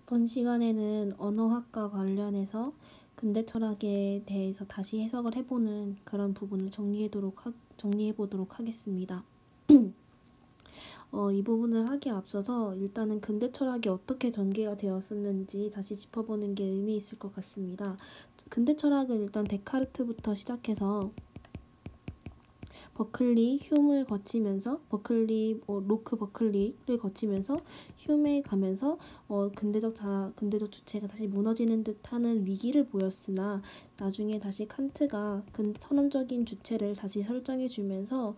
이번 시간에는 언어학과 관련해서 근대 철학에 대해서 다시 해석을 해보는 그런 부분을 정리해보도록 하겠습니다. 이 부분을 하기에 앞서서 일단은 근대 철학이 어떻게 전개가 되었었는지 다시 짚어보는 게 의미 있을 것 같습니다. 근대 철학은 일단 데카르트부터 시작해서 버클리, 흉을 거치면서 로크 버클리를 거치면서 흉에 가면서 근대적 주체가 다시 무너지는 듯하는 위기를 보였으나 나중에 다시 칸트가 선언적인 주체를 다시 설정해주면서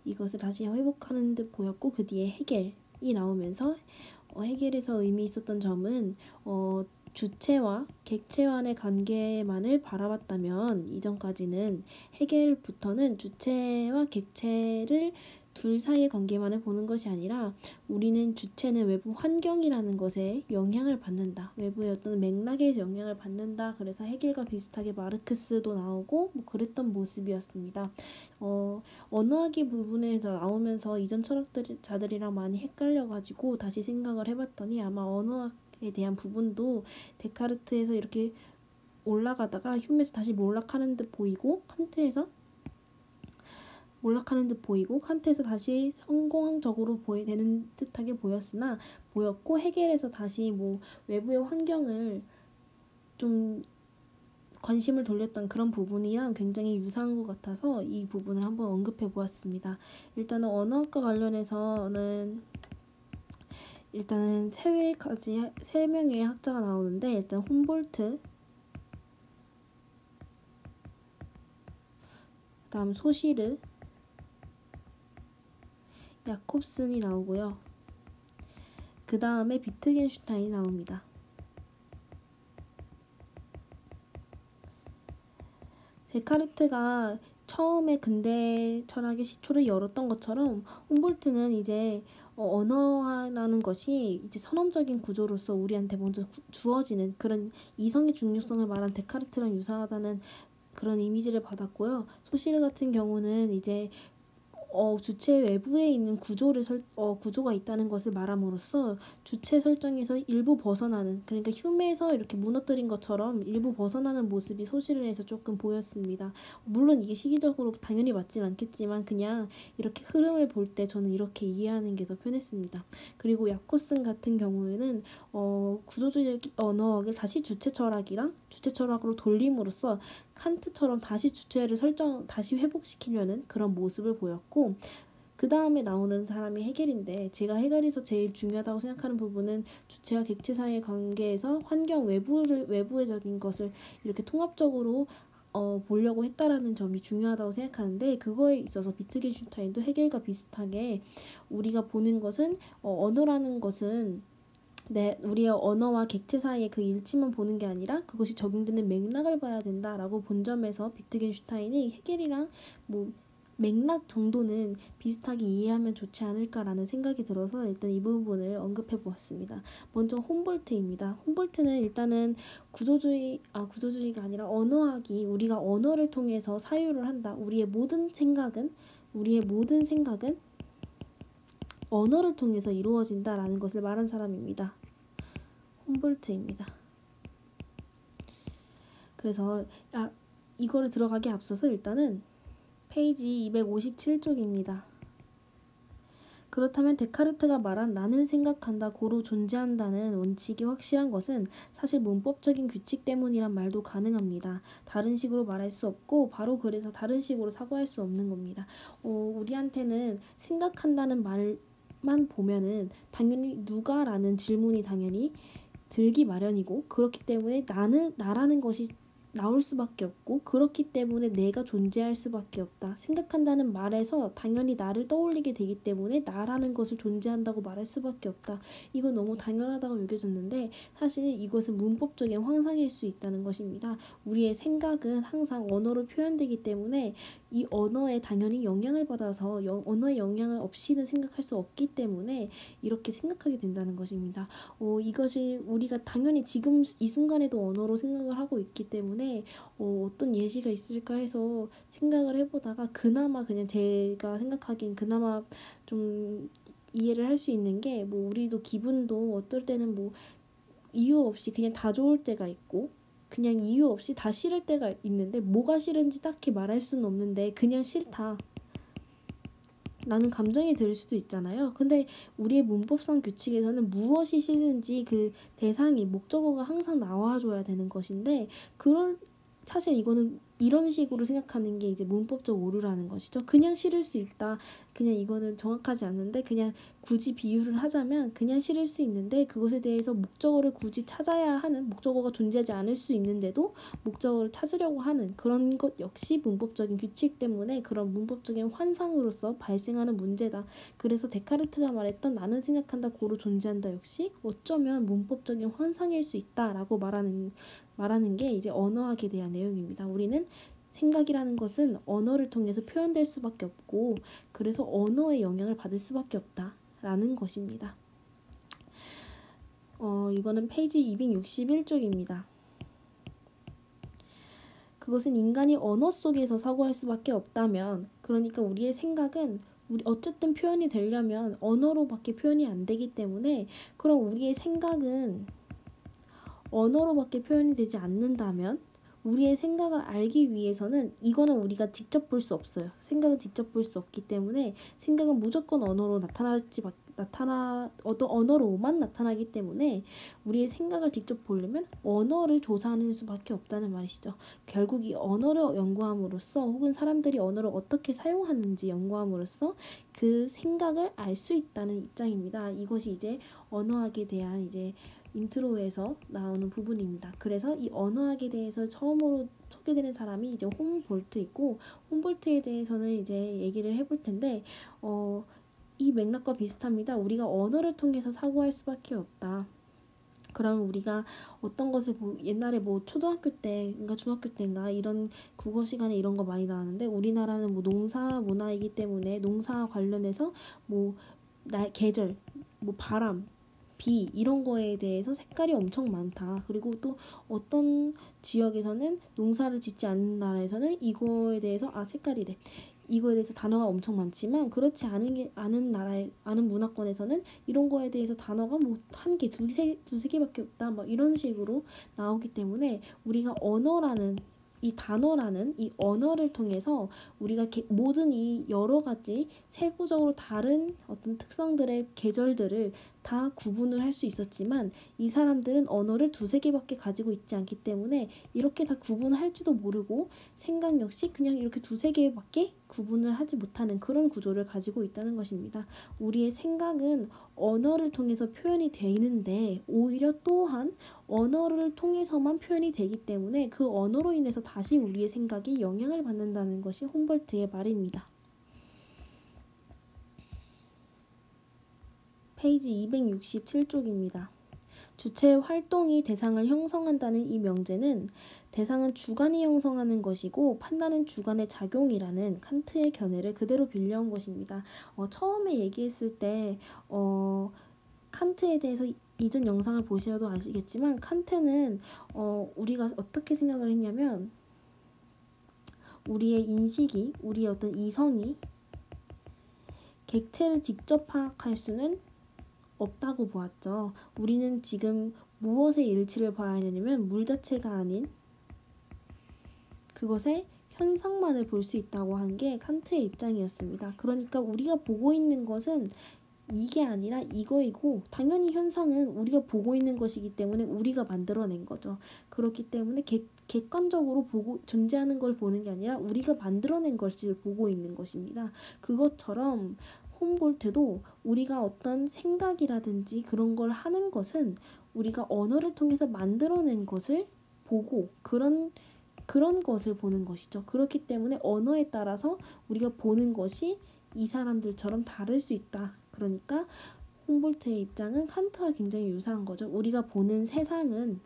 이것을 다시 회복하는 듯 보였고 그 뒤에 헤겔이 나오면서 헤겔에서 의미 있었던 점은 주체와 객체와의 관계만을 바라봤다면 이전까지는 헤겔부터는 주체와 객체를 둘 사이의 관계만을 보는 것이 아니라 우리는 주체는 외부 환경이라는 것에 영향을 받는다. 외부의 어떤 맥락에 영향을 받는다. 그래서 헤겔과 비슷하게 마르크스도 나오고 뭐 그랬던 모습이었습니다. 언어학의 부분에서 나오면서 이전 철학자들이랑 많이 헷갈려가지고 다시 생각을 해봤더니 아마 언어학에 대한 부분도 데카르트에서 이렇게 올라가다가 휴메에서 다시 몰락하는 듯 보이고 칸트에서 다시 성공적으로 되는 듯하게 보였고 헤겔에서 다시 뭐 외부의 환경을 좀 관심을 돌렸던 그런 부분이랑 굉장히 유사한 것 같아서 이 부분을 한번 언급해 보았습니다. 일단은 언어학과 관련해서는 일단은 세 명의 학자가 나오는데 일단 훔볼트, 그다음 소시르, 야콥슨이 나오고요. 그 다음에 비트겐슈타인이 나옵니다. 데카르트가 처음에 근대 철학의 시초를 열었던 것처럼 훔볼트는 이제 언어라는 것이 이제 선언적인 구조로서 우리한테 먼저 주어지는 그런 이성의 중요성을 말한 데카르트랑 유사하다는 그런 이미지를 받았고요. 소시르 같은 경우는 이제 주체 외부에 있는 구조가 있다는 것을 말함으로써 주체 설정에서 일부 벗어나는, 그러니까 휴메에서 이렇게 무너뜨린 것처럼 일부 벗어나는 모습이 소실에서 조금 보였습니다. 물론 이게 시기적으로 당연히 맞진 않겠지만 그냥 이렇게 흐름을 볼 때 저는 이렇게 이해하는 게 더 편했습니다. 그리고 야코슨 같은 경우에는 구조주의 언어학을 다시 주체 철학으로 돌림으로써 칸트처럼 다시 다시 회복시키려는 그런 모습을 보였고, 그 다음에 나오는 사람이 헤겔인데 제가 헤겔에서 제일 중요하다고 생각하는 부분은 주체와 객체 사이의 관계에서 환경 외부적인 것을 이렇게 통합적으로 보려고 했다라는 점이 중요하다고 생각하는데, 그거에 있어서 비트겐슈타인도 헤겔과 비슷하게 우리가 보는 것은 언어라는 것은 우리의 언어와 객체 사이의 그 일치만 보는 게 아니라 그것이 적용되는 맥락을 봐야 된다라고 본 점에서 비트겐슈타인이 헤겔이랑 뭐 맥락 정도는 비슷하게 이해하면 좋지 않을까라는 생각이 들어서 일단 이 부분을 언급해 보았습니다. 먼저 훔볼트입니다. 훔볼트는 일단은 구조주의가 아니라 언어학이 우리가 언어를 통해서 사유를 한다. 우리의 모든 생각은 언어를 통해서 이루어진다라는 것을 말한 사람입니다. 훔볼트입니다. 그래서 이거를 들어가기 앞서서 일단은 페이지 257쪽입니다. 그렇다면 데카르트가 말한 나는 생각한다, 고로 존재한다는 원칙이 확실한 것은 사실 문법적인 규칙 때문이란 말도 가능합니다. 다른 식으로 말할 수 없고 바로 그래서 다른 식으로 사고할 수 없는 겁니다. 우리한테는 생각한다는 말만 보면은 당연히 누가라는 질문이 당연히 들기 마련이고, 그렇기 때문에 나라는 것이 나올 수밖에 없고, 그렇기 때문에 내가 존재할 수밖에 없다. 생각한다는 말에서 당연히 나를 떠올리게 되기 때문에 나라는 것을 존재한다고 말할 수밖에 없다. 이건 너무 당연하다고 여겨졌는데 사실 이것은 문법적인 환상일 수 있다는 것입니다. 우리의 생각은 항상 언어로 표현되기 때문에 이 언어에 당연히 영향을 받아서 언어의 영향을 없이는 생각할 수 없기 때문에 이렇게 생각하게 된다는 것입니다. 이것이 우리가 당연히 지금 이 순간에도 언어로 생각을 하고 있기 때문에 어떤 예시가 있을까 해서 생각을 해보다가 그나마 그냥 제가 생각하기엔 그나마 좀 이해를 할 수 있는 게, 뭐 우리도 기분도 어떨 때는 뭐 이유 없이 그냥 다 좋을 때가 있고 그냥 이유 없이 다 싫을 때가 있는데 뭐가 싫은지 딱히 말할 수는 없는데 그냥 싫다 라는 감정이 들 수도 있잖아요. 근데 우리의 문법상 규칙에서는 무엇이 싫은지 그 대상이 목적어가 항상 나와줘야 되는 것인데 그런 사실 이거는 이런 식으로 생각하는 게 이제 문법적 오류라는 것이죠. 그냥 싫을 수 있다. 그냥 이거는 정확하지 않은데 그냥 굳이 비유를 하자면 그냥 싫을 수 있는데 그것에 대해서 목적어를 굳이 찾아야 하는 목적어가 존재하지 않을 수 있는데도 목적어를 찾으려고 하는 그런 것 역시 문법적인 규칙 때문에 그런 문법적인 환상으로서 발생하는 문제다. 그래서 데카르트가 말했던 나는 생각한다 고로 존재한다 역시 어쩌면 문법적인 환상일 수 있다라고 말하는 게 이제 언어학에 대한 내용입니다. 우리는 생각이라는 것은 언어를 통해서 표현될 수밖에 없고 그래서 언어의 영향을 받을 수밖에 없다라는 것입니다. 이거는 페이지 261쪽입니다. 그것은 인간이 언어 속에서 사고할 수밖에 없다면 그러니까 우리의 생각은 어쨌든 표현이 되려면 언어로밖에 표현이 안 되기 때문에 그럼 우리의 생각은 언어로밖에 표현이 되지 않는다면 우리의 생각을 알기 위해서는 이거는 우리가 직접 볼 수 없어요. 생각은 직접 볼 수 없기 때문에 생각은 무조건 언어로 언어로만 나타나기 때문에 우리의 생각을 직접 보려면 언어를 조사하는 수밖에 없다는 말이시죠. 결국 이 언어를 연구함으로써 혹은 사람들이 언어를 어떻게 사용하는지 연구함으로써 그 생각을 알 수 있다는 입장입니다. 이것이 이제 언어학에 대한 이제 인트로에서 나오는 부분입니다. 그래서 이 언어학에 대해서 처음으로 소개되는 사람이 이제 홈볼트이고 홈볼트에 대해서는 이제 얘기를 해볼 텐데 이 맥락과 비슷합니다. 우리가 언어를 통해서 사고할 수밖에 없다. 그러면 우리가 어떤 것을 옛날에 뭐 초등학교 때인가 중학교 때인가 이런 국어 시간에 이런 거 많이 나왔는데 우리나라는 뭐 농사 문화이기 때문에 농사 관련해서 뭐 계절, 뭐 바람 비 이런 거에 대해서 색깔이 엄청 많다. 그리고 또 어떤 지역에서는 농사를 짓지 않는 나라에서는 이거에 대해서 색깔이래. 이거에 대해서 단어가 엄청 많지만 그렇지 않은 나라의 아는 문화권에서는 이런 거에 대해서 단어가 뭐 한 개, 두세 개밖에 없다. 뭐 이런 식으로 나오기 때문에 우리가 언어라는 이 단어라는 이 언어를 통해서 우리가 모든 이 여러 가지 세부적으로 다른 어떤 특성들의 계절들을 다 구분을 할 수 있었지만 이 사람들은 언어를 두세 개밖에 가지고 있지 않기 때문에 이렇게 다 구분할지도 모르고 생각 역시 그냥 이렇게 두세 개밖에 구분을 하지 못하는 그런 구조를 가지고 있다는 것입니다. 우리의 생각은 언어를 통해서 표현이 되는데 오히려 또한 언어를 통해서만 표현이 되기 때문에 그 언어로 인해서 다시 우리의 생각이 영향을 받는다는 것이 홈볼트의 말입니다. 페이지 267쪽입니다. 주체의 활동이 대상을 형성한다는 이 명제는 대상은 주관이 형성하는 것이고 판단은 주관의 작용이라는 칸트의 견해를 그대로 빌려온 것입니다. 처음에 얘기했을 때 칸트에 대해서 이전 영상을 보셔도 아시겠지만 칸트는 우리가 어떻게 생각을 했냐면 우리의 인식이 우리의 어떤 이성이 객체를 직접 파악할 수는 없다고 보았죠. 우리는 지금 무엇의 일치를 봐야 되냐면 물 자체가 아닌 그것의 현상만을 볼 수 있다고 한 게 칸트의 입장이었습니다. 그러니까 우리가 보고 있는 것은 이게 아니라 이거이고 당연히 현상은 우리가 보고 있는 것이기 때문에 우리가 만들어낸 거죠. 그렇기 때문에 객관적으로 존재하는 걸 보는 게 아니라 우리가 만들어낸 것을 보고 있는 것입니다. 그것처럼 홈볼트도 우리가 어떤 생각이라든지 그런 걸 하는 것은 우리가 언어를 통해서 만들어낸 것을 보고 그런 것을 보는 것이죠. 그렇기 때문에 언어에 따라서 우리가 보는 것이 이 사람들처럼 다를 수 있다. 그러니까 홈볼트의 입장은 칸트와 굉장히 유사한 거죠. 우리가 보는 세상은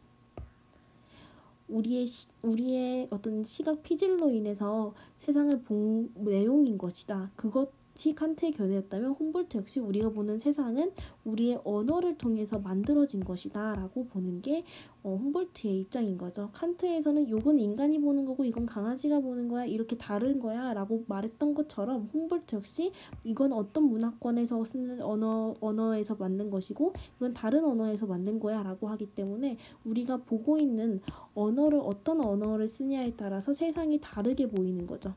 우리의 어떤 시각 피질로 인해서 세상을 본 내용인 것이다. 그것이 규칙, 칸트의 견해였다면 홈볼트 역시 우리가 보는 세상은 우리의 언어를 통해서 만들어진 것이다 라고 보는 게 홈볼트의 입장인 거죠. 칸트에서는 이건 인간이 보는 거고 이건 강아지가 보는 거야, 이렇게 다른 거야 라고 말했던 것처럼 홈볼트 역시 이건 어떤 문화권에서 쓰는 언어에서 만든 것이고 이건 다른 언어에서 만든 거야 라고 하기 때문에 우리가 보고 있는 언어를 어떤 언어를 쓰냐에 따라서 세상이 다르게 보이는 거죠.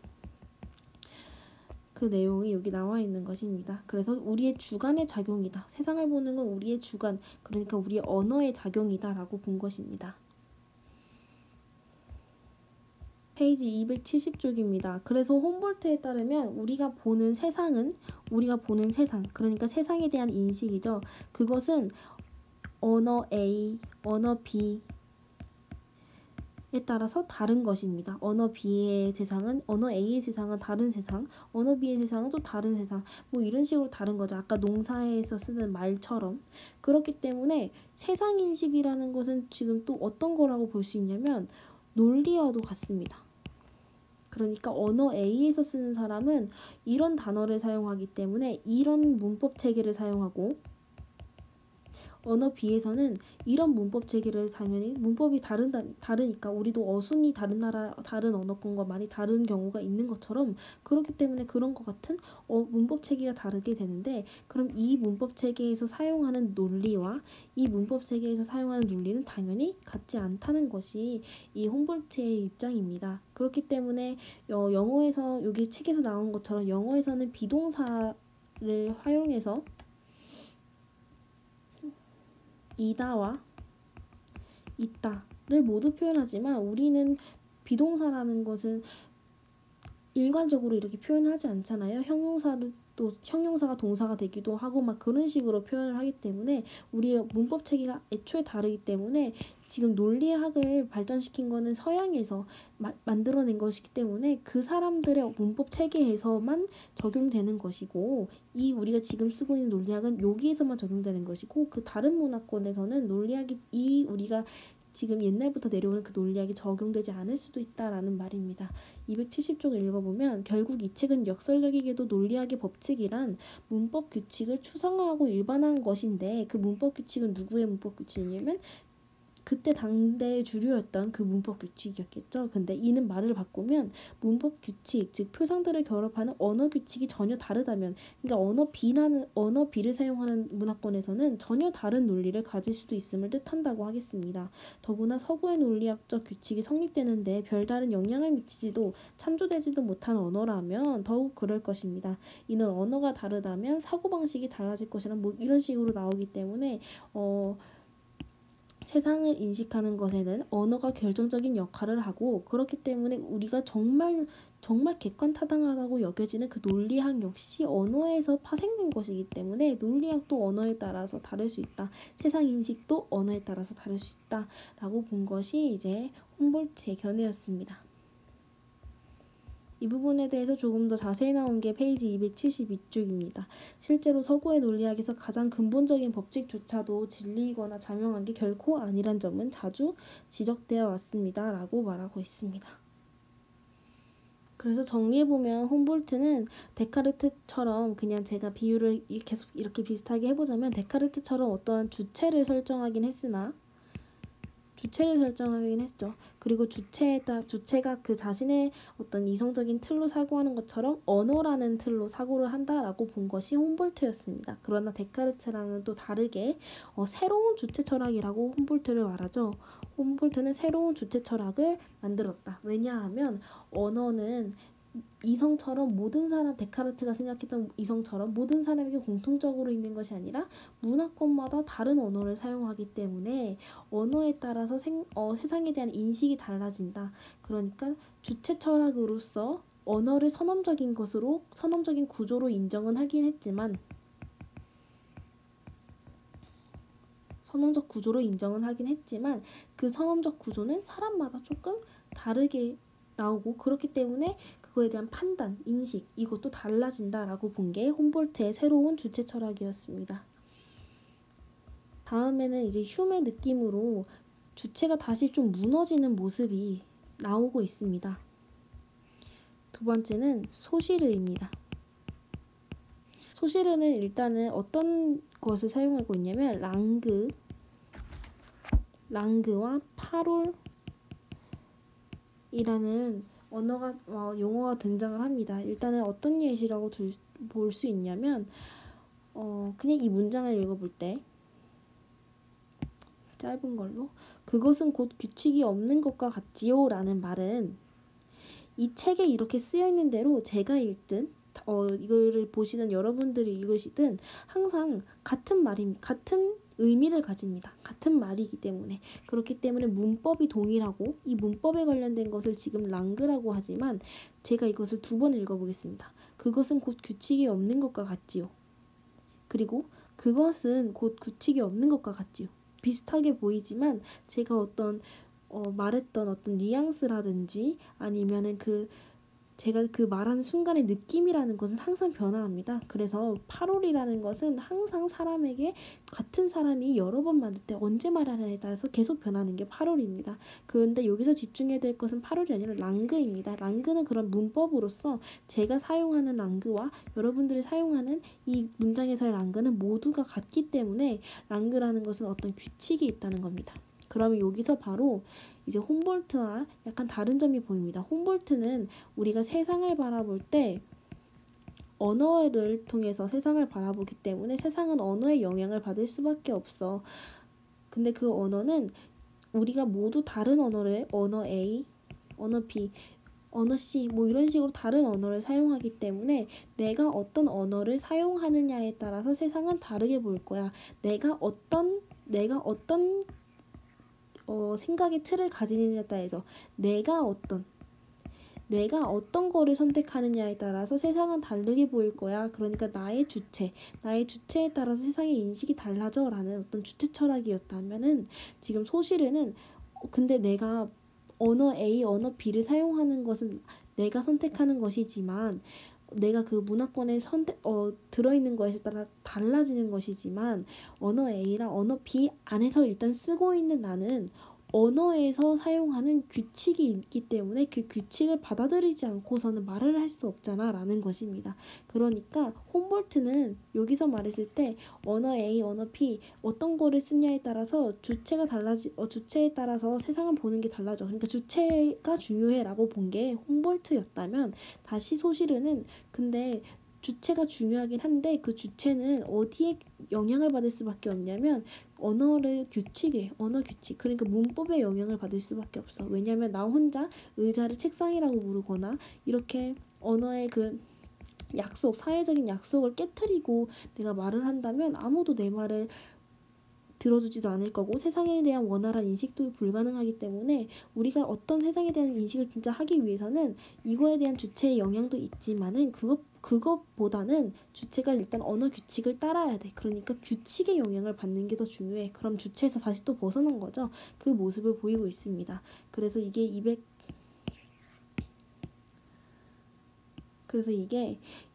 그 내용이 여기 나와 있는 것입니다. 그래서 우리의 주관의 작용이다. 세상을 보는 건 우리의 주관, 그러니까 우리의 언어의 작용이다 라고 본 것입니다. 페이지 270쪽입니다. 그래서 홈볼트에 따르면 우리가 보는 세상, 그러니까 세상에 대한 인식이죠. 그것은 언어 A, 언어 B 에 따라서 다른 것입니다. 언어 B의 세상은, 언어 A의 세상은 다른 세상, 언어 B의 세상은 또 다른 세상, 뭐 이런 식으로 다른 거죠. 아까 농사에서 쓰는 말처럼. 그렇기 때문에 세상 인식이라는 것은 지금 또 어떤 거라고 볼 수 있냐면 논리와도 같습니다. 그러니까 언어 A에서 쓰는 사람은 이런 단어를 사용하기 때문에 이런 문법 체계를 사용하고, 언어 B에서는 이런 문법 체계를 당연히 문법이 다르니까 우리도 어순이 다른 언어권과 많이 다른 경우가 있는 것처럼 그렇기 때문에 그런 것 같은 문법 체계가 다르게 되는데, 그럼 이 문법 체계에서 사용하는 논리와 이 문법 체계에서 사용하는 논리는 당연히 같지 않다는 것이 이 홈볼트의 입장입니다. 그렇기 때문에 영어에서 여기 책에서 나온 것처럼 영어에서는 비동사를 활용해서 이다와 있다를 모두 표현하지만 우리는 비동사라는 것은 일관적으로 이렇게 표현하지 않잖아요. 형용사가 동사가 되기도 하고 막 그런 식으로 표현을 하기 때문에 우리의 문법 체계가 애초에 다르기 때문에 지금 논리학을 발전시킨 거는 서양에서 만들어낸 것이기 때문에 그 사람들의 문법 체계에서만 적용되는 것이고, 이 우리가 지금 쓰고 있는 논리학은 여기에서만 적용되는 것이고, 그 다른 문화권에서는 논리학이 우리가 지금 옛날부터 내려오는 그 논리학이 적용되지 않을 수도 있다라는 말입니다. 270쪽을 읽어보면 결국 이 책은 역설적이게도 논리학의 법칙이란 문법 규칙을 추상화하고 일반화한 것인데, 그 문법 규칙은 누구의 문법 규칙이냐면 그때 당대의 주류였던 그 문법 규칙이었겠죠. 근데 이는 말을 바꾸면 문법 규칙, 즉 표상들을 결합하는 언어 규칙이 전혀 다르다면, 그러니까 언어 B를 사용하는 문화권에서는 전혀 다른 논리를 가질 수도 있음을 뜻한다고 하겠습니다. 더구나 서구의 논리학적 규칙이 성립되는데 별다른 영향을 미치지도 참조되지도 못한 언어라면 더욱 그럴 것입니다. 이는 언어가 다르다면 사고방식이 달라질 것이란 뭐 이런 식으로 나오기 때문에 세상을 인식하는 것에는 언어가 결정적인 역할을 하고, 그렇기 때문에 우리가 정말 객관타당하다고 여겨지는 그 논리학 역시 언어에서 파생된 것이기 때문에 논리학도 언어에 따라서 다를 수 있다. 세상 인식도 언어에 따라서 다를 수 있다. 라고 본 것이 이제 홈볼트의 견해였습니다. 이 부분에 대해서 조금 더 자세히 나온 게 페이지 272쪽입니다. 실제로 서구의 논리학에서 가장 근본적인 법칙조차도 진리이거나 자명한 게 결코 아니란 점은 자주 지적되어 왔습니다. 라고 말하고 있습니다. 그래서 정리해보면 홈볼트는 데카르트처럼, 그냥 제가 비유를 계속 이렇게 비슷하게 해보자면 데카르트처럼 어떠한 주체를 설정하긴 했죠. 그리고 주체가 그 자신의 어떤 이성적인 틀로 사고하는 것처럼 언어라는 틀로 사고를 한다라고 본 것이 홈볼트였습니다. 그러나 데카르트랑은 또 다르게 새로운 주체 철학이라고 홈볼트를 말하죠. 홈볼트는 새로운 주체 철학을 만들었다. 왜냐하면 언어는 이성처럼 데카르트가 생각했던 이성처럼 모든 사람에게 공통적으로 있는 것이 아니라 문화권마다 다른 언어를 사용하기 때문에 언어에 따라서 세상에 대한 인식이 달라진다. 그러니까 주체 철학으로서 언어를 선험적인 구조로 인정은 하긴 했지만 그 선험적 구조는 사람마다 조금 다르게 나오고, 그렇기 때문에 그거에 대한 판단, 인식, 이것도 달라진다라고 본 게 홈볼트의 새로운 주체 철학이었습니다. 다음에는 이제 흉의 느낌으로 주체가 다시 좀 무너지는 모습이 나오고 있습니다. 두 번째는 소실의입니다. 소실은은 일단은 어떤 것을 사용하고 있냐면 랑그와 파롤이라는 용어가 등장을 합니다. 일단은 어떤 예시라고 볼 수 있냐면 그냥 이 문장을 읽어볼 때 짧은 걸로 그것은 곧 규칙이 없는 것과 같지요 라는 말은 이 책에 이렇게 쓰여 있는 대로 제가 읽든 이거를 보시는 여러분들이 읽으시든 항상 같은 의미를 가집니다. 같은 말이기 때문에. 그렇기 때문에 문법이 동일하고 이 문법에 관련된 것을 지금 랑그라고 하지만 제가 이것을 두 번 읽어보겠습니다. 그것은 곧 규칙이 없는 것과 같지요. 그리고 그것은 곧 규칙이 없는 것과 같지요. 비슷하게 보이지만 제가 말했던 어떤 뉘앙스라든지 아니면은 제가 그 말하는 순간의 느낌이라는 것은 항상 변화합니다. 그래서 파롤이라는 것은 항상 같은 사람이 여러 번 말할 때 언제 말하느냐에 따라서 계속 변하는 게 파롤입니다. 그런데 여기서 집중해야 될 것은 파롤이 아니라 랑그입니다. 랑그는 그런 문법으로서 제가 사용하는 랑그와 여러분들이 사용하는 이 문장에서의 랑그는 모두가 같기 때문에 랑그라는 것은 어떤 규칙이 있다는 겁니다. 그러면 여기서 바로 이제 홈볼트와 약간 다른 점이 보입니다. 홈볼트는 우리가 세상을 바라볼 때 언어를 통해서 세상을 바라보기 때문에 세상은 언어의 영향을 받을 수밖에 없어. 근데 그 언어는 우리가 모두 다른 언어를 언어 A, 언어 B, 언어 C 뭐 이런 식으로 다른 언어를 사용하기 때문에 내가 어떤 언어를 사용하느냐에 따라서 세상은 다르게 보일 거야. 내가 어떤 생각의 틀을 가지느냐에 따라서 내가 어떤 거를 선택하느냐에 따라서 세상은 다르게 보일 거야. 그러니까 나의 주체에 따라서 세상의 인식이 달라져 라는 어떤 주체 철학이었다면은 지금 소실에는 근데 내가 언어 A, 언어 B를 사용하는 것은 내가 선택하는 것이지만 내가 그 문화권에 들어있는 것에 따라 달라지는 것이지만 언어 A랑 언어 B 안에서 일단 쓰고 있는 나는 언어에서 사용하는 규칙이 있기 때문에 그 규칙을 받아들이지 않고서는 말을 할 수 없잖아 라는 것입니다. 그러니까 홈볼트는 여기서 말했을 때 언어 A, 언어 B 어떤 거를 쓰냐에 따라서 주체에 따라서 세상을 보는 게 달라져. 그러니까 주체가 중요해 라고 본 게 홈볼트였다면 다시 소실은 근데 주체가 중요하긴 한데 그 주체는 어디에 영향을 받을 수밖에 없냐면 언어 규칙 그러니까 문법에 영향을 받을 수밖에 없어. 왜냐하면 나 혼자 의자를 책상이라고 부르거나 이렇게 언어의 그 사회적인 약속을 깨트리고 내가 말을 한다면 아무도 내 말을 들어주지도 않을 거고 세상에 대한 원활한 인식도 불가능하기 때문에 우리가 어떤 세상에 대한 인식을 진짜 하기 위해서는 이거에 대한 주체의 영향도 있지만은 그것보다는 주체가 일단 언어 규칙을 따라야 돼. 그러니까 규칙의 영향을 받는 게 더 중요해. 그럼 주체에서 다시 또 벗어난 거죠. 그 모습을 보이고 있습니다. 그래서 이게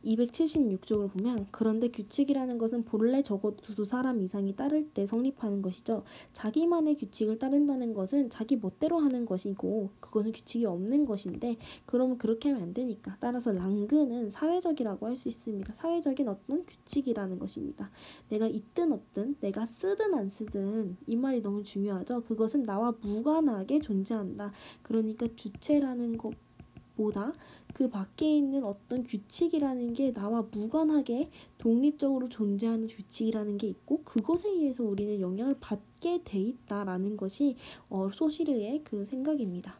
276쪽을 보면 그런데 규칙이라는 것은 본래 적어도 두 사람 이상이 따를 때 성립하는 것이죠. 자기만의 규칙을 따른다는 것은 자기 멋대로 하는 것이고 그것은 규칙이 없는 것인데 그러면 그렇게 하면 안 되니까 따라서 랑그는 사회적이라고 할 수 있습니다. 사회적인 어떤 규칙이라는 것입니다. 내가 있든 없든 내가 쓰든 안 쓰든 이 말이 너무 중요하죠. 그것은 나와 무관하게 존재한다. 그러니까 주체라는 것보다 그 밖에 있는 어떤 규칙이라는 게 나와 무관하게 독립적으로 존재하는 규칙이라는 게 있고 그것에 의해서 우리는 영향을 받게 돼 있다라는 것이 소시르의 그 생각입니다.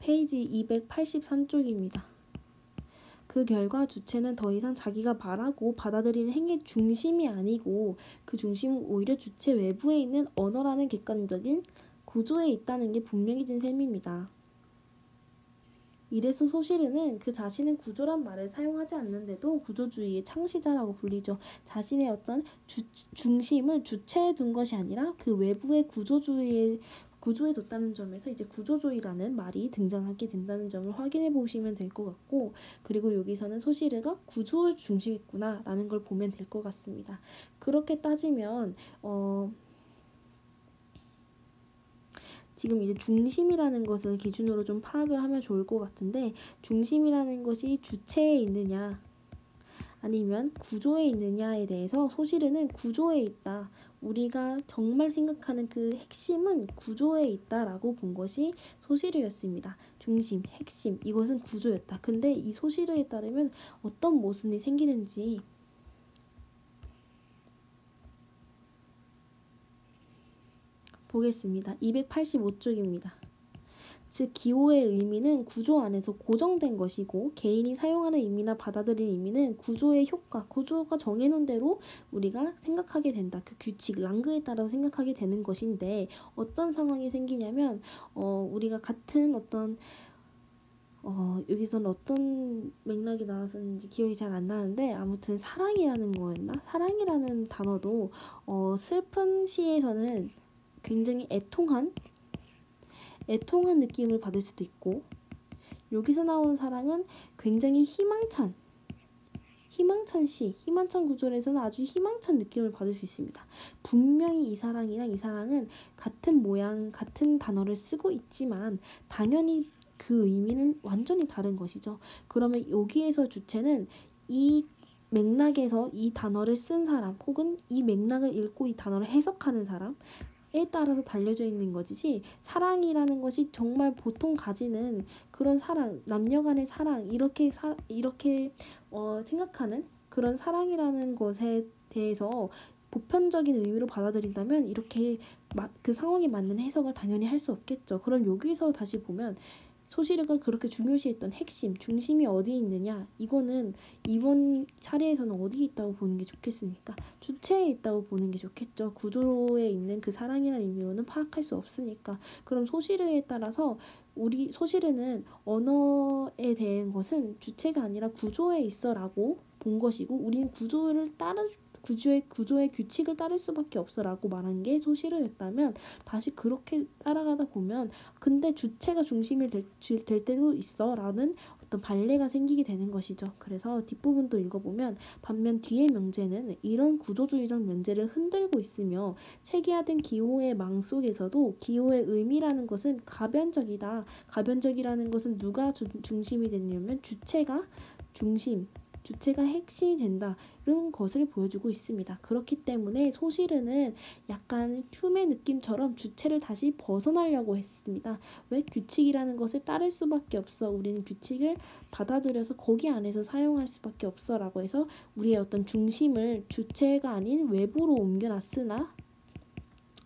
페이지 283쪽입니다. 그 결과 주체는 더 이상 자기가 말하고 받아들이는 행위의 중심이 아니고 그 중심은 오히려 주체 외부에 있는 언어라는 객관적인 구조에 있다는 게 분명해진 셈입니다. 이래서 소시르는 그 자신은 구조란 말을 사용하지 않는데도 구조주의의 창시자라고 불리죠. 자신의 어떤 중심을 주체에 둔 것이 아니라 그 외부의 구조에 뒀다는 점에서 이제 구조주의라는 말이 등장하게 된다는 점을 확인해 보시면 될 것 같고 그리고 여기서는 소시르가 구조의 중심이구나 라는 걸 보면 될 것 같습니다. 그렇게 따지면 지금 이제 중심이라는 것을 기준으로 좀 파악을 하면 좋을 것 같은데, 중심이라는 것이 주체에 있느냐 아니면 구조에 있느냐에 대해서 소실은은 구조에 있다. 우리가 정말 생각하는 그 핵심은 구조에 있다라고 본 것이 소실이었습니다. 중심, 핵심, 이것은 구조였다. 근데 이 소실에 따르면 어떤 모순이 생기는지 보겠습니다. 285쪽입니다. 즉 기호의 의미는 구조 안에서 고정된 것이고 개인이 사용하는 의미나 받아들일 의미는 구조의 효과, 구조가 정해놓은 대로 우리가 생각하게 된다. 그 규칙, 랑그에 따라서 생각하게 되는 것인데 어떤 상황이 생기냐면 우리가 같은 어떤 여기서는 어떤 맥락이 나왔었는지 기억이 잘 안 나는데 아무튼 사랑이라는 거였나? 사랑이라는 단어도 슬픈 시에서는 굉장히 애통한 느낌을 받을 수도 있고, 여기서 나오는 사랑은 굉장히 희망찬 희망찬 구절에서는 아주 희망찬 느낌을 받을 수 있습니다. 분명히 이 사랑이랑 이 사랑은 같은 모양, 같은 단어를 쓰고 있지만 당연히 그 의미는 완전히 다른 것이죠. 그러면 여기에서 주체는 이 맥락에서 이 단어를 쓴 사람 혹은 이 맥락을 읽고 이 단어를 해석하는 사람 에 따라서 달려져 있는 것이지, 사랑이라는 것이 정말 보통 가지는 그런 사랑, 남녀 간의 사랑 이렇게 생각하는 그런 사랑이라는 것에 대해서 보편적인 의미로 받아들인다면 이렇게 그 상황에 맞는 해석을 당연히 할 수 없겠죠. 그럼 여기서 다시 보면 소시르가 그렇게 중요시했던 핵심, 중심이 어디 있느냐, 이거는 이번 사례에서는 어디 있다고 보는 게 좋겠습니까? 주체에 있다고 보는 게 좋겠죠. 구조에 있는 그 사랑이라는 의미로는 파악할 수 없으니까. 그럼 소시르에 따라서 우리 소시르는 언어에 대한 것은 주체가 아니라 구조에 있어라고 본 것이고, 우리는 구조의 규칙을 따를 수밖에 없어라고 말한 게 소시르였다면, 다시 그렇게 따라가다 보면 근데 주체가 중심이 될 때도 있어 라는 어떤 반례가 생기게 되는 것이죠. 그래서 뒷부분도 읽어보면 반면 뒤의 명제는 이런 구조주의적 면제를 흔들고 있으며 체계화된 기호의 망 속에서도 기호의 의미라는 것은 가변적이다. 가변적이라는 것은 누가 중심이 되냐면 주체가 핵심이 된다. 이런 것을 보여주고 있습니다. 그렇기 때문에 소시르는 약간 흉의 느낌처럼 주체를 다시 벗어나려고 했습니다. 왜? 규칙이라는 것을 따를 수밖에 없어. 우리는 규칙을 받아들여서 거기 안에서 사용할 수밖에 없어 라고 해서 우리의 어떤 중심을 주체가 아닌 외부로 옮겨놨으나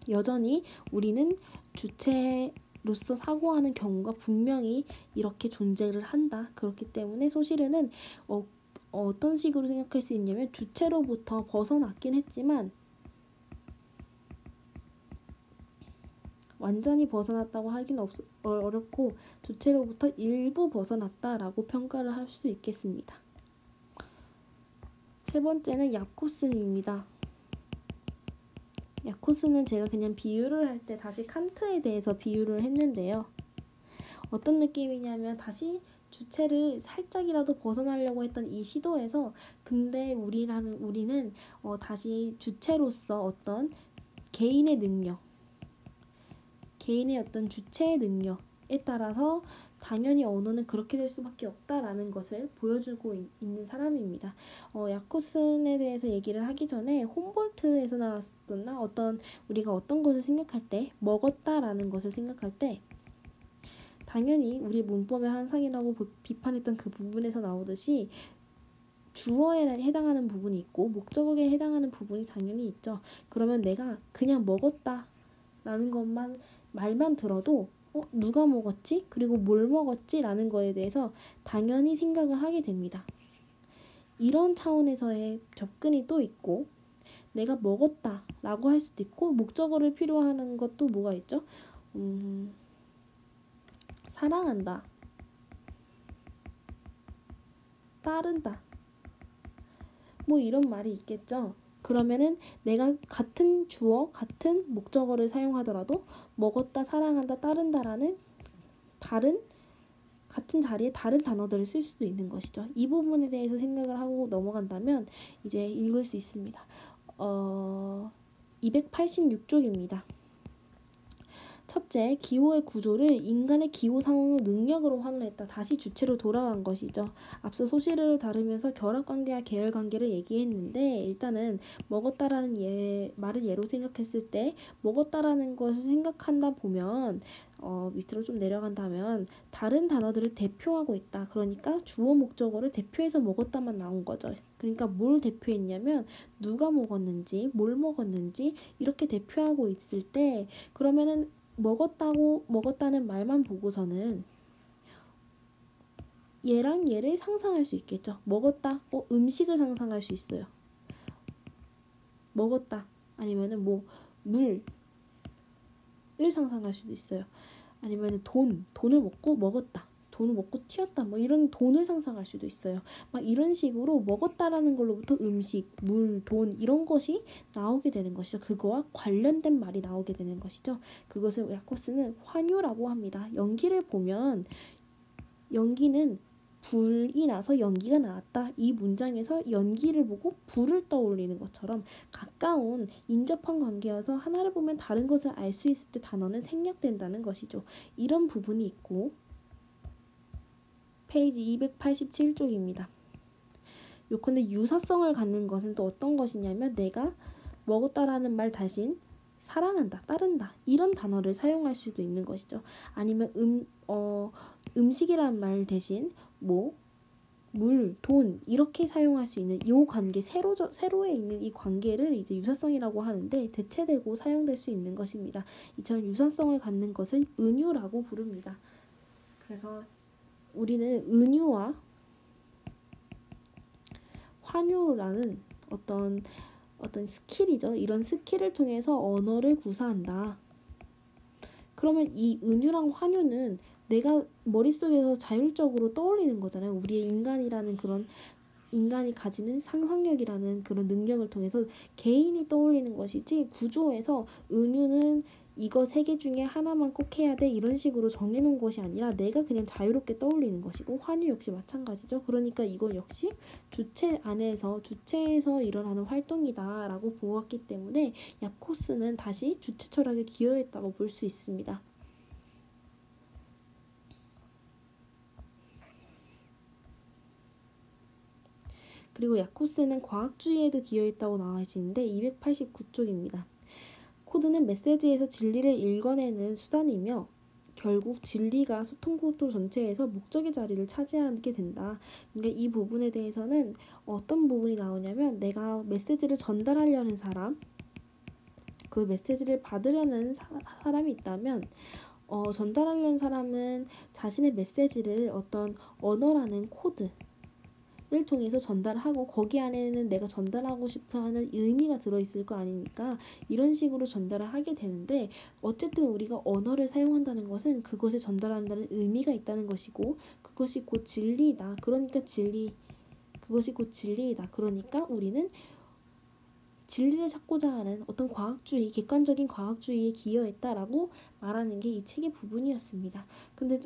여전히 우리는 주체로서 사고하는 경우가 분명히 이렇게 존재를 한다. 그렇기 때문에 소시르는 어떤 식으로 생각할 수 있냐면 주체로부터 벗어났긴 했지만 완전히 벗어났다고 하기는 어렵고 주체로부터 일부 벗어났다라고 평가를 할 수 있겠습니다. 세 번째는 야코스입니다. 야코스는 제가 그냥 비유를 할 때 다시 칸트에 대해서 비유를 했는데요. 어떤 느낌이냐면 다시 주체를 살짝이라도 벗어나려고 했던 이 시도에서 근데 우리는 다시 주체로서 어떤 개인의 능력, 개인의 어떤 주체의 능력에 따라서 당연히 언어는 그렇게 될 수밖에 없다라는 것을 보여주고 있는 사람입니다. 야코슨에 대해서 얘기를 하기 전에 홈볼트에서 나왔었나 우리가 어떤 것을 생각할 때 먹었다라는 것을 생각할 때 당연히 우리 문법의 한상이라고 비판했던 그 부분에서 나오듯이 주어에 해당하는 부분이 있고 목적어에 해당하는 부분이 당연히 있죠. 그러면 내가 그냥 먹었다라는 것만 말만 들어도 누가 먹었지? 그리고 뭘 먹었지? 라는 거에 대해서 당연히 생각을 하게 됩니다. 이런 차원에서의 접근이 또 있고 내가 먹었다라고 할 수도 있고 목적어를 필요하는 것도 뭐가 있죠? 사랑한다, 따른다, 뭐 이런 말이 있겠죠. 그러면은 내가 같은 주어, 같은 목적어를 사용하더라도 먹었다, 사랑한다, 따른다라는 같은 자리에 다른 단어들을 쓸 수도 있는 것이죠. 이 부분에 대해서 생각을 하고 넘어간다면 이제 읽을 수 있습니다. 286쪽입니다. 첫째, 기호의 구조를 인간의 기호 상호 능력으로 환원했다. 다시 주체로 돌아간 것이죠. 앞서 소실을 다루면서 결합관계와 계열관계를 얘기했는데 일단은 먹었다라는 말을 예로 생각했을 때 먹었다라는 것을 생각한다 보면 밑으로 좀 내려간다면 다른 단어들을 대표하고 있다. 그러니까 주어 목적어를 대표해서 먹었다만 나온 거죠. 그러니까 뭘 대표했냐면 누가 먹었는지 뭘 먹었는지 이렇게 대표하고 있을 때 그러면은 먹었다는 말만 보고서는 얘랑 얘를 상상할 수 있겠죠. 먹었다. 음식을 상상할 수 있어요. 먹었다. 아니면은 물을 상상할 수도 있어요. 아니면은 돈을 먹고 먹었다. 돈을 먹고 튀었다. 이런 돈을 상상할 수도 있어요. 이런 식으로 먹었다라는 걸로부터 음식, 물, 돈 이런 것이 나오게 되는 것이죠. 그거와 관련된 말이 나오게 되는 것이죠. 그것을 야코스는 환유라고 합니다. 연기를 보면 연기는 불이 나서 연기가 나왔다. 이 문장에서 연기를 보고 불을 떠올리는 것처럼 가까운 인접한 관계여서 하나를 보면 다른 것을 알 수 있을 때 단어는 생략된다는 것이죠. 이런 부분이 있고 페이지 287쪽입니다. 요컨대 유사성을 갖는 것은 또 어떤 것이냐면 내가 먹었다라는 말 대신 사랑한다, 따른다 이런 단어를 사용할 수도 있는 것이죠. 아니면 음식이란 말 대신 물, 돈 이렇게 사용할 수 있는 이 관계 세로에 있는 이 관계를 이제 유사성이라고 하는데 대체되고 사용될 수 있는 것입니다. 이처럼 유사성을 갖는 것을 은유라고 부릅니다. 그래서 우리는 은유와 환유라는 어떤 스킬이죠. 이런 스킬을 통해서 언어를 구사한다. 그러면 이 은유랑 환유는 내가 머릿속에서 자율적으로 떠올리는 거잖아요. 우리의 인간이 가지는 상상력이라는 그런 능력을 통해서 개인이 떠올리는 것이지 구조에서 은유는 이거 세 개 중에 하나만 꼭 해야 돼 이런 식으로 정해놓은 것이 아니라 내가 그냥 자유롭게 떠올리는 것이고 환유 역시 마찬가지죠. 그러니까 이건 역시 주체에서 일어나는 활동이다 라고 보았기 때문에 야코스는 다시 주체 철학에 기여했다고 볼 수 있습니다. 그리고 야코스는 과학주의에도 기여했다고 나와 있는데 289쪽입니다. 코드는 메시지에서 진리를 읽어내는 수단이며 결국 진리가 소통구조 전체에서 목적의 자리를 차지하게 된다. 그러니까 이 부분에 대해서는 어떤 부분이 나오냐면 내가 메시지를 전달하려는 사람, 그 메시지를 받으려는 사람이 있다면 전달하려는 사람은 자신의 메시지를 어떤 언어라는 코드 를 통해서 전달하고 거기 안에는 내가 전달하고 싶어하는 의미가 들어있을 거 아니니까 이런 식으로 전달을 하게 되는데 어쨌든 우리가 언어를 사용한다는 것은 그것을 전달한다는 의미가 있다는 것이고 그것이 곧 진리다. 그것이 곧 진리이다. 그러니까 우리는 진리를 찾고자 하는 어떤 객관적인 과학주의에 기여했다라고 말하는 게 이 책의 부분이었습니다. 근데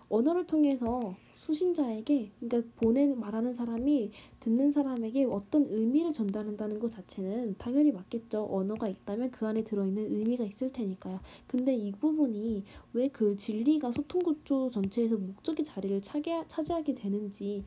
언어를 통해서 수신자에게 그러니까 말하는 사람이 듣는 사람에게 어떤 의미를 전달한다는 것 자체는 당연히 맞겠죠. 언어가 있다면 그 안에 들어있는 의미가 있을 테니까요. 근데 이 부분이 왜 그 진리가 소통구조 전체에서 목적의 자리를 차지하게 되는지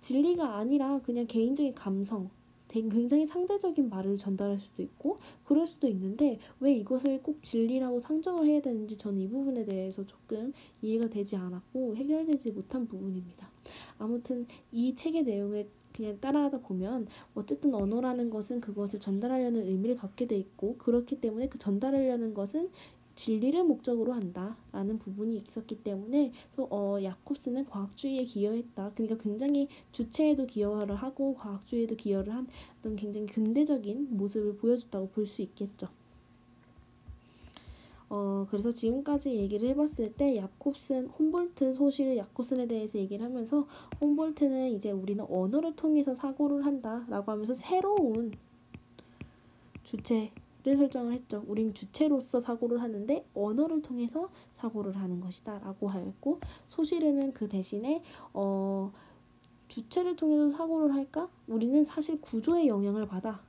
진리가 아니라 그냥 개인적인 감성 굉장히 상대적인 말을 전달할 수도 있고 그럴 수도 있는데 왜 이것을 꼭 진리라고 상정을 해야 되는지 저는 이 부분에 대해서 조금 이해가 되지 않았고 해결되지 못한 부분입니다. 아무튼 이 책의 내용을 그냥 따라하다 보면 어쨌든 언어라는 것은 그것을 전달하려는 의미를 갖게 돼 있고 그렇기 때문에 그 전달하려는 것은 진리를 목적으로 한다라는 부분이 있었기 때문에 야콥스는 과학주의에 기여했다. 그러니까 굉장히 주체에도 기여를 하고 과학주의에도 기여를 한 어떤 굉장히 근대적인 모습을 보여줬다고 볼 수 있겠죠. 그래서 지금까지 얘기를 해봤을 때 홈볼트 소실 야콥슨에 대해서 얘기를 하면서 홈볼트는 이제 우리는 언어를 통해서 사고를 한다라고 하면서 새로운 주체를 설정을 했죠. 우린 주체로서 사고를 하는데 언어를 통해서 사고를 하는 것이다 라고 하였고 소실에는 그 대신에 주체를 통해서 사고를 할까? 우리는 사실 구조의 영향을 받아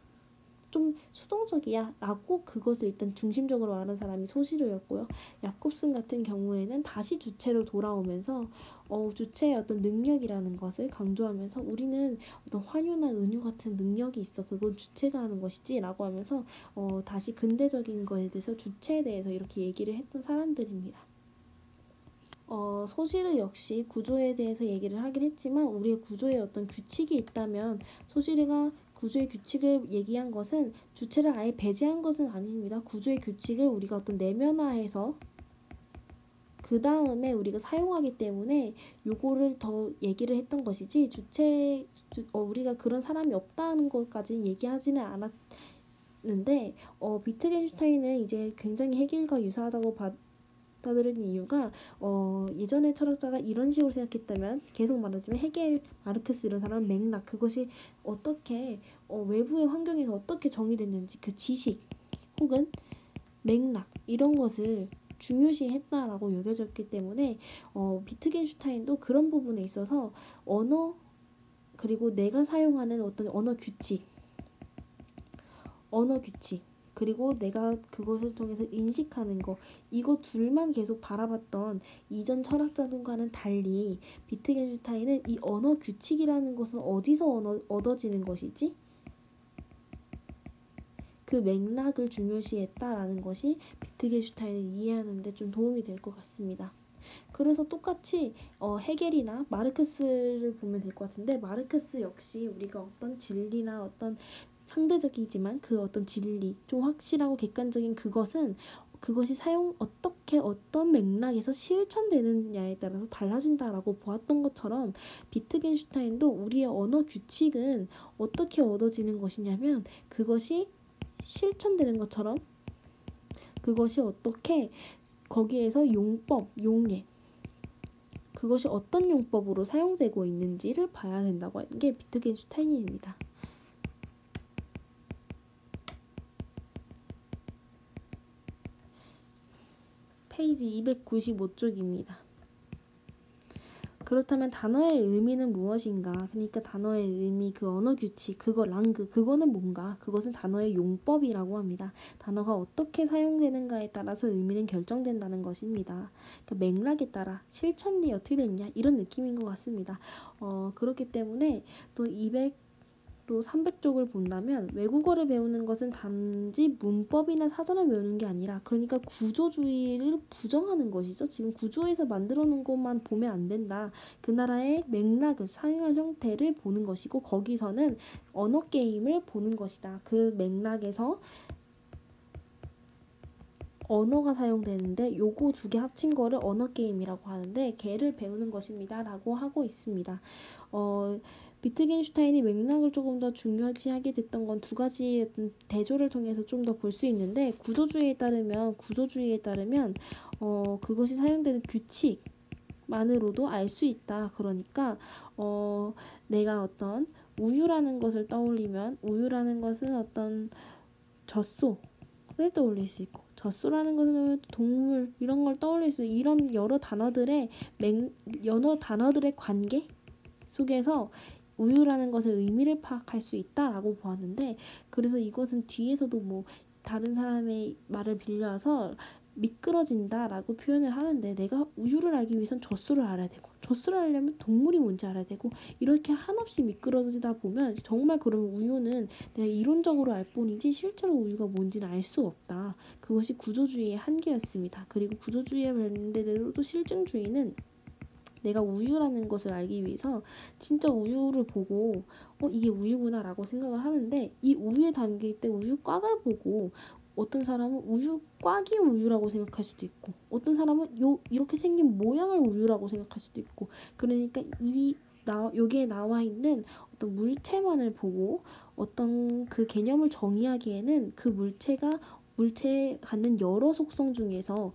좀 수동적이야 라고 그것을 일단 중심적으로 말하는 사람이 소시르였고요. 야콥슨 같은 경우에는 다시 주체로 돌아오면서 주체의 어떤 능력이라는 것을 강조하면서 우리는 어떤 환유나 은유 같은 능력이 있어. 그건 주체가 하는 것이지 라고 하면서 다시 근대적인 것에 대해서 주체에 대해서 이렇게 얘기를 했던 사람들입니다. 소시르 역시 구조에 대해서 얘기를 하긴 했지만 우리의 구조에 어떤 규칙이 있다면 소시르가 구조의 규칙을 얘기한 것은 주체를 아예 배제한 것은 아닙니다. 구조의 규칙을 우리가 어떤 내면화해서 그 다음에 우리가 사용하기 때문에 요거를 더 얘기를 했던 것이지 우리가 그런 사람이 없다는 것까지 얘기하지는 않았는데 비트겐슈타인은 이제 굉장히 헤겔과 유사하다고 받아들인 이유가 예전에 철학자가 이런 식으로 생각했다면 계속 말하자면 헤겔, 마르크스 이런 사람은 맥락 그것이 어떻게 외부의 환경에서 어떻게 정의됐는지 그 지식 혹은 맥락 이런 것을 중요시했다라고 여겨졌기 때문에 비트겐슈타인도 그런 부분에 있어서 언어 그리고 내가 사용하는 어떤 언어 규칙 그리고 내가 그것을 통해서 인식하는 거 이거 둘만 계속 바라봤던 이전 철학자들과는 달리 비트겐슈타인은 이 언어 규칙이라는 것은 어디서 얻어지는 것이지? 그 맥락을 중요시했다라는 것이 비트겐슈타인을 이해하는 데 좀 도움이 될 것 같습니다. 그래서 똑같이 헤겔이나 마르크스를 보면 될 것 같은데 마르크스 역시 우리가 어떤 진리나 어떤 상대적이지만 그 어떤 진리 좀 확실하고 객관적인 그것이 어떻게 어떤 맥락에서 실천되느냐에 따라서 달라진다라고 보았던 것처럼 비트겐슈타인도 우리의 언어 규칙은 어떻게 얻어지는 것이냐면 그것이 실천되는 것처럼 그것이 어떻게 거기에서 용예 그것이 어떤 용법으로 사용되고 있는지를 봐야 된다고 하는 게 비트겐슈타인입니다. 페이지 295쪽입니다. 그렇다면 단어의 의미는 무엇인가? 그러니까 단어의 의미, 그 언어 규칙, 그거는 뭔가? 그것은 단어의 용법이라고 합니다. 단어가 어떻게 사용되는가에 따라서 의미는 결정된다는 것입니다. 그러니까 맥락에 따라 실천이 어떻게 됐냐? 이런 느낌인 것 같습니다. 그렇기 때문에 또 300쪽을 본다면 외국어를 배우는 것은 단지 문법이나 사전을 외우는 게 아니라 그러니까 구조주의를 부정하는 것이죠. 지금 구조에서 만들어 놓은 것만 보면 안 된다. 그 나라의 맥락을 사용한 형태를 보는 것이고 거기서는 언어 게임을 보는 것이다. 그 맥락에서 언어가 사용되는데 요거 두 개 합친 거를 언어 게임이라고 하는데 걔를 배우는 것입니다. 라고 하고 있습니다. 비트겐슈타인이 맥락을 조금 더 중요시하게 됐던 건 두 가지 대조를 통해서 좀 더 볼 수 있는데 구조주의에 따르면 그것이 사용되는 규칙만으로도 알 수 있다. 그러니까 내가 어떤 우유라는 것을 떠올리면 우유라는 것은 어떤 젖소를 떠올릴 수 있고 젖소라는 것은 동물 이런 걸 떠올릴 수 이런 여러 단어들의 관계 속에서 우유라는 것의 의미를 파악할 수 있다라고 보았는데 그래서 이것은 뒤에서도 뭐 다른 사람의 말을 빌려와서 미끄러진다라고 표현을 하는데 내가 우유를 알기 위해선 젖소를 알아야 되고 젖소를 알려면 동물이 뭔지 알아야 되고 이렇게 한없이 미끄러지다 보면 정말 그러면 우유는 내가 이론적으로 알 뿐이지 실제로 우유가 뭔지는 알 수 없다. 그것이 구조주의의 한계였습니다. 그리고 구조주의에 반대로 또 실증주의는 내가 우유라는 것을 알기 위해서 진짜 우유를 보고 이게 우유구나 라고 생각을 하는데 이 우유에 담길 때 우유 꽉을 보고 어떤 사람은 우유 꽉이 우유라고 생각할 수도 있고 어떤 사람은 이렇게 생긴 모양을 우유라고 생각할 수도 있고 그러니까 여기에 나와 있는 어떤 물체만을 보고 어떤 그 개념을 정의하기에는 그 물체에 갖는 여러 속성 중에서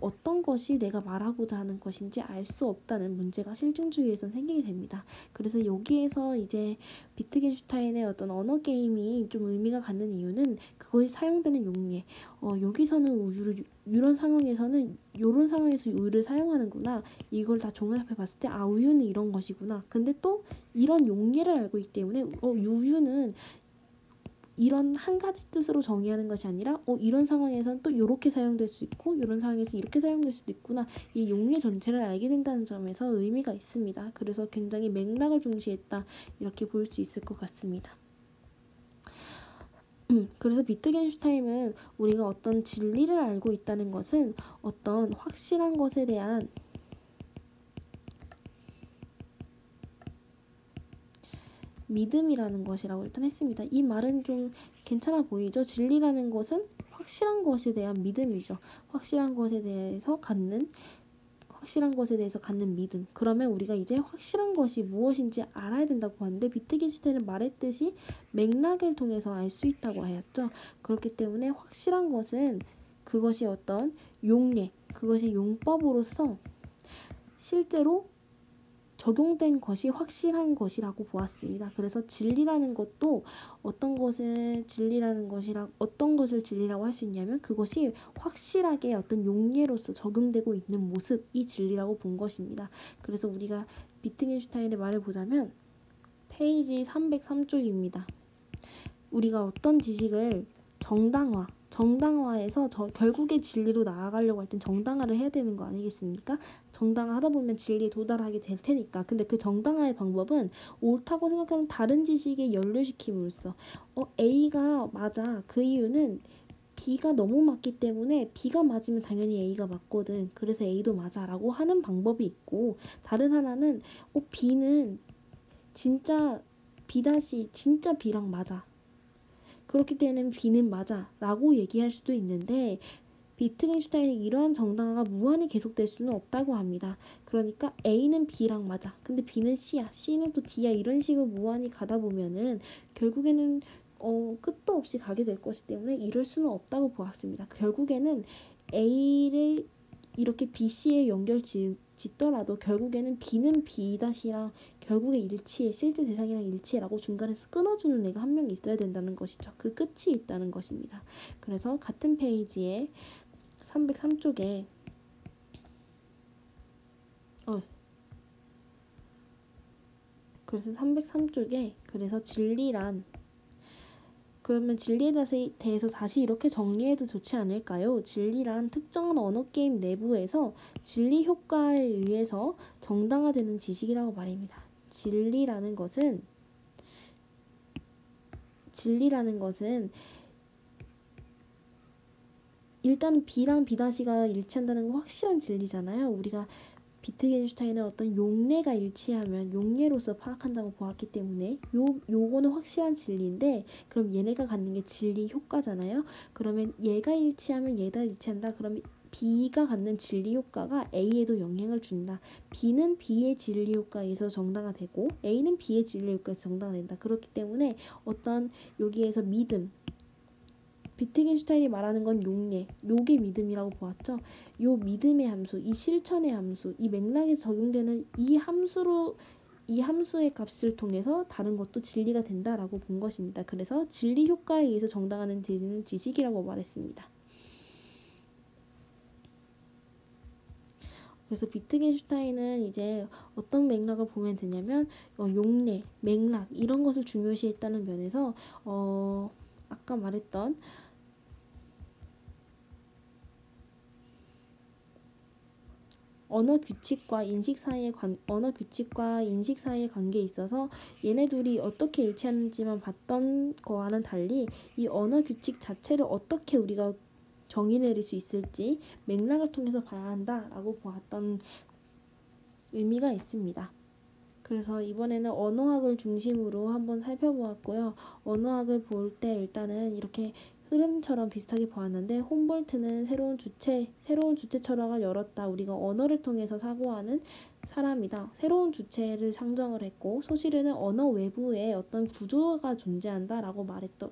어떤 것이 내가 말하고자 하는 것인지 알 수 없다는 문제가 실증주의에선 생기게 됩니다. 그래서 여기에서 이제 비트겐슈타인의 어떤 언어 게임이 좀 의미가 갖는 이유는 그것이 사용되는 용례. 여기서는 이런 상황에서는 이런 상황에서 우유를 사용하는구나. 이걸 다 종합해 봤을 때 우유는 이런 것이구나. 근데 또 이런 용례를 알고 있기 때문에 우유는 이런 한 가지 뜻으로 정의하는 것이 아니라 이런 상황에서는 또 이렇게 사용될 수 있고 이런 상황에서 이렇게 사용될 수도 있구나. 이 용례 전체를 알게 된다는 점에서 의미가 있습니다. 그래서 굉장히 맥락을 중시했다 이렇게 볼 수 있을 것 같습니다. 그래서 비트겐슈타인은 우리가 어떤 진리를 알고 있다는 것은 어떤 확실한 것에 대한 믿음이라는 것이라고 일단 했습니다. 이 말은 좀 괜찮아 보이죠? 진리라는 것은 확실한 것에 대한 믿음이죠. 확실한 것에 대해서 갖는 믿음. 그러면 우리가 이제 확실한 것이 무엇인지 알아야 된다고 하는데 비트겐슈타인은 말했듯이 맥락을 통해서 알 수 있다고 하였죠. 그렇기 때문에 확실한 것은 그것이 어떤 용례, 그것이 용법으로서 실제로 적용된 것이 확실한 것이라고 보았습니다. 그래서 진리라는 것도 어떤 것을 진리라고 할 수 있냐면 그것이 확실하게 어떤 용례로서 적용되고 있는 모습이 진리라고 본 것입니다. 그래서 우리가 비트겐슈타인의 말을 보자면 페이지 303쪽입니다. 우리가 어떤 지식을 정당화해서 결국에 진리로 나아가려고 할 땐 정당화를 해야 되는 거 아니겠습니까? 정당화하다 보면 진리에 도달하게 될 테니까. 근데 그 정당화의 방법은 옳다고 생각하는 다른 지식에 연루시킴으로써 A가 맞아. 그 이유는 B가 너무 맞기 때문에 B가 맞으면 당연히 A가 맞거든. 그래서 A도 맞아 라고 하는 방법이 있고, 다른 하나는 B는 진짜 진짜 B랑 맞아. 그렇기 때문에 B는 맞아 라고 얘기할 수도 있는데 비트겐슈타인이 이러한 정당화가 무한히 계속될 수는 없다고 합니다. 그러니까 A는 B랑 맞아. 근데 B는 C야. C는 또 D야. 이런 식으로 무한히 가다 보면은 결국에는 끝도 없이 가게 될 것이기 때문에 이럴 수는 없다고 보았습니다. 결국에는 A를 이렇게 B, C에 연결 짓더라도 결국에는 B는 B-랑 결국에 일치해, 실제 대상이랑 일치해라고 중간에서 끊어주는 애가 한 명 있어야 된다는 것이죠. 그 끝이 있다는 것입니다. 그래서 같은 페이지에 303쪽에 그래서 303쪽에 그래서 그러면 진리에 대해서 다시 이렇게 정리해도 좋지 않을까요? 진리란 특정한 언어게임 내부에서 진리 효과에 의해서 정당화되는 지식이라고 말입니다. 진리라는 것은 일단은 B랑 B-가 일치한다는 건 확실한 진리잖아요. 우리가 비트겐슈타인은 어떤 용례가 일치하면 용례로서 파악한다고 보았기 때문에 요거는 확실한 진리인데, 그럼 얘네가 갖는 게 진리 효과잖아요. 그러면 얘가 일치하면 얘가 일치한다. 그러면 B가 갖는 진리 효과가 A에도 영향을 준다. B는 B의 진리 효과에서 정당화되고 A는 B의 진리 효과에서 정당화된다. 그렇기 때문에 어떤 여기에서 믿음, 비트겐슈타인이 말하는 건 용례, 요게 믿음이라고 보았죠. 요 믿음의 함수, 이 실천의 함수, 이 맥락에 적용되는 이 함수의 값을 통해서 다른 것도 진리가 된다라고 본 것입니다. 그래서 진리 효과에 의해서 정당화는 되는 지식이라고 말했습니다. 그래서 비트겐슈타인은 이제 어떤 맥락을 보면 되냐면 용례, 맥락 이런 것을 중요시했다는 면에서 아까 말했던 언어 규칙과 인식 사이의 관계에 있어서 얘네 둘이 어떻게 일치하는지만 봤던 거와는 달리 이 언어 규칙 자체를 어떻게 우리가 정의 내릴 수 있을지 맥락을 통해서 봐야 한다라고 보았던 의미가 있습니다. 그래서 이번에는 언어학을 중심으로 한번 살펴보았고요. 언어학을 볼 때 일단은 이렇게 흐름처럼 비슷하게 보았는데, 홈볼트는 새로운 주체 철학을 열었다. 우리가 언어를 통해서 사고하는 사람이다. 새로운 주체를 상정을 했고, 소실에는 언어 외부에 어떤 구조가 존재한다라고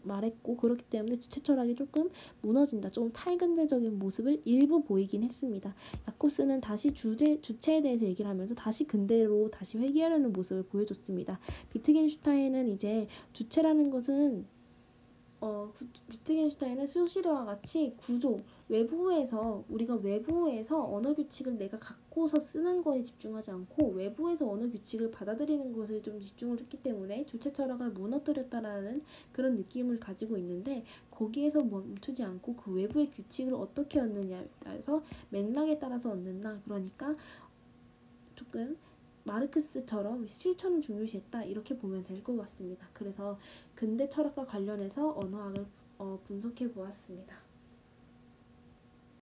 말했고, 그렇기 때문에 주체 철학이 조금 무너진다. 조금 탈근대적인 모습을 일부 보이긴 했습니다. 야코스는 다시 주체에 대해서 얘기를 하면서 다시 근대로 다시 회귀하려는 모습을 보여줬습니다. 비트겐슈타인은 이제 주체라는 것은 비트겐슈타인은 소실과 같이 우리가 외부에서 언어 규칙을 내가 갖고서 쓰는 거에 집중하지 않고 외부에서 언어 규칙을 받아들이는 것에 좀 집중을 했기 때문에 주체 철학을 무너뜨렸다라는 그런 느낌을 가지고 있는데, 거기에서 멈추지 않고 그 외부의 규칙을 어떻게 얻느냐에 따라서 맥락에 따라서 얻는다. 그러니까 조금 마르크스처럼 실천을 중요시했다, 이렇게 보면 될 것 같습니다. 그래서 근대 철학과 관련해서 언어학을 분석해 보았습니다.